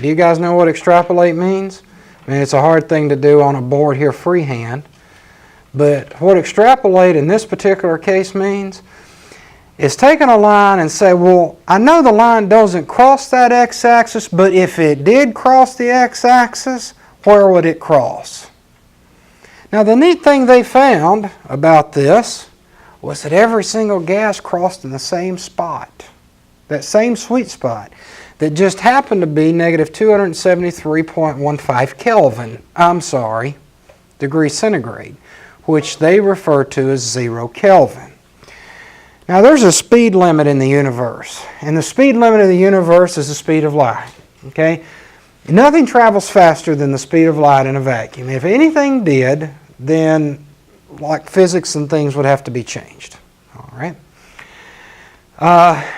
Do you guys know what extrapolate means? I mean, it's a hard thing to do on a board here freehand. But what extrapolate in this particular case means is taking a line and say, well, I know the line doesn't cross that x-axis, but if it did cross the x-axis, where would it cross? Now, the neat thing they found about this was that every single gas crossed in the same spot, that same sweet spot, that just happened to be negative 273.15 Kelvin, degrees centigrade, which they refer to as 0 Kelvin. Now, there's a speed limit in the universe, and the speed limit of the universe is the speed of light, okay? Nothing travels faster than the speed of light in a vacuum. If anything did, then like physics and things would have to be changed, all right?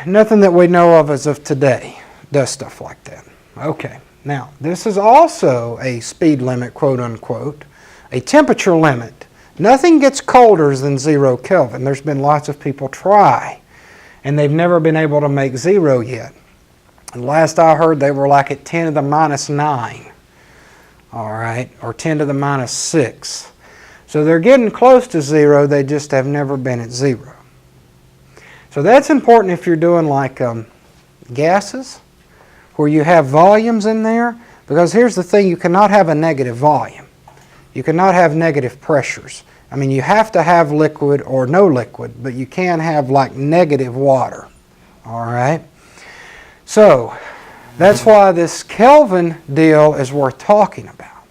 Nothing that we know of as of today does stuff like that. Okay, now this is also a speed limit, quote unquote, a temperature limit. Nothing gets colder than 0 Kelvin. There's been lots of people try, and they've never been able to make 0 yet. And last I heard, they were like at 10 to the minus 9, all right, or 10 to the minus 6. So they're getting close to 0, they just have never been at 0. So that's important if you're doing like gases, where you have volumes in there, because here's the thing, you cannot have a negative volume. You cannot have negative pressures. I mean, you have to have liquid or no liquid, but you can have like negative water, all right? So that's why this Kelvin deal is worth talking about.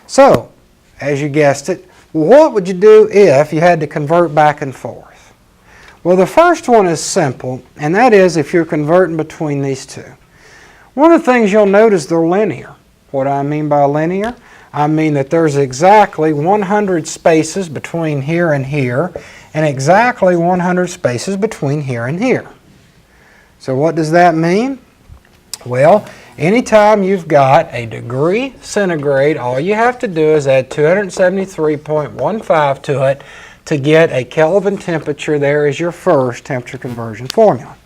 So, as you guessed it, what would you do if you had to convert back and forth? Well, the first one is simple, and that is if you're converting between these two. One of the things you'll notice, they're linear. What do I mean by linear? I mean that there's exactly 100 spaces between here and here, and exactly 100 spaces between here and here. So what does that mean? Well, anytime you've got a degree centigrade, all you have to do is add 273.15 to it to get a Kelvin temperature. There is your first temperature conversion formula.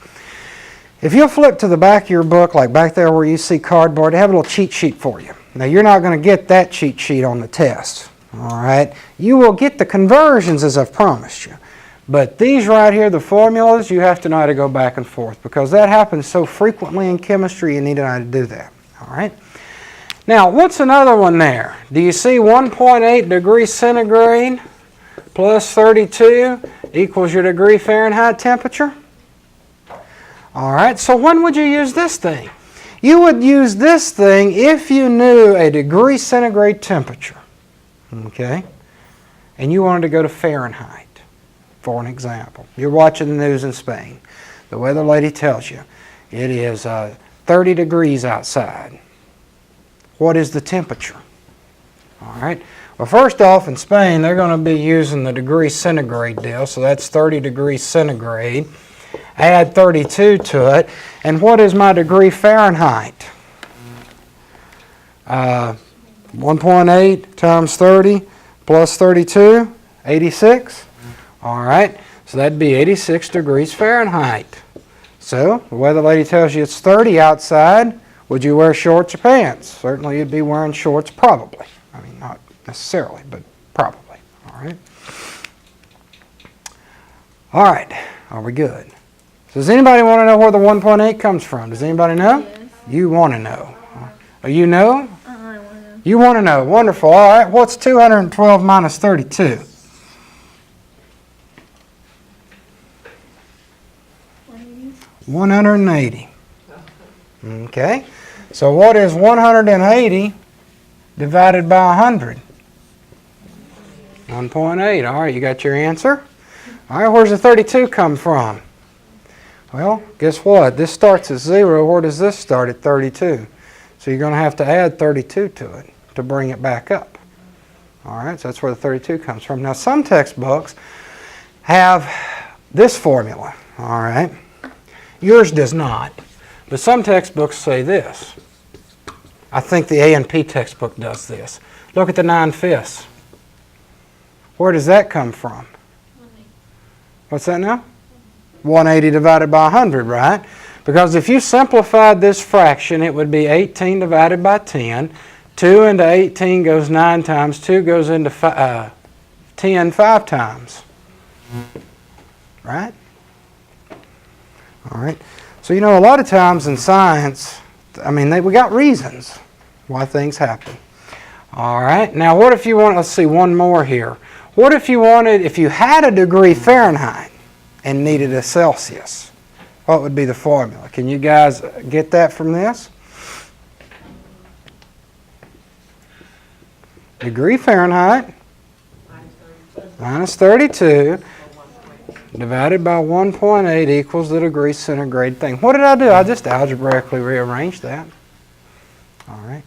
If you'll flip to the back of your book, like back there where you see cardboard, they have a little cheat sheet for you. Now, you're not going to get that cheat sheet on the test, all right? You will get the conversions as I've promised you. But these right here, the formulas, you have to know how to go back and forth because that happens so frequently in chemistry, you need to know how to do that, all right? Now, what's another one there? Do you see 1.8 degrees centigrade plus 32 equals your degree Fahrenheit temperature? All right, so when would you use this thing? You would use this thing if you knew a degree centigrade temperature, okay? And you wanted to go to Fahrenheit, for an example. You're watching the news in Spain. The weather lady tells you it is 30 degrees outside. What is the temperature? All right. Well, first off, in Spain, they're going to be using the degree centigrade deal, so that's 30 degrees centigrade. Add 32 to it. And what is my degree Fahrenheit? 1.8 times 30 plus 32, 86. All right, so that'd be 86 degrees Fahrenheit. So the weather lady tells you it's 30 outside. Would you wear shorts or pants? Certainly you'd be wearing shorts probably. I mean, not necessarily, but probably. All right. All right, are we good? Does anybody want to know where the 1.8 comes from? Does anybody know? Yes. You want to know. You know? I want to know. You want to know. Wonderful. All right. What's 212 minus 32? 180. Okay. So what is 180 divided by 100? 1.8. All right. You got your answer? All right. Where's the 32 come from? Well, guess what? This starts at 0. Where does this start at 32? So you're going to have to add 32 to it to bring it back up. All right, so that's where the 32 comes from. Now, some textbooks have this formula, all right? Yours does not, but some textbooks say this. I think the A&P textbook does this. Look at the 9/5. Where does that come from? What's that now? 180 divided by 100, right? Because if you simplified this fraction, it would be 18 divided by 10. 2 into 18 goes 9 times. 2 goes into 10 5 times. Right? All right. So, you know, a lot of times in science, I mean, we got reasons why things happen. All right. Now, what if you want, let's see, one more here. What if you wanted, if you had a degree Fahrenheit and needed a Celsius? What would be the formula? Can you guys get that from this? Degree Fahrenheit minus 32 divided by 1.8 equals the degree centigrade thing. What did I do? I just algebraically rearranged that. All right.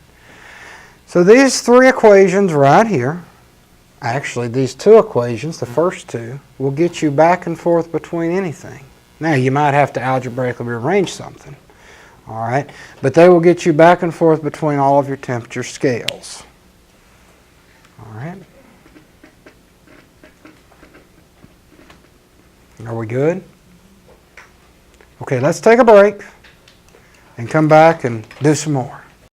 So these three equations right here, actually these two equations, the first two, will get you back and forth between anything. Now you might have to algebraically rearrange something. All right. But they will get you back and forth between all of your temperature scales. All right. Are we good? Okay, let's take a break and come back and do some more.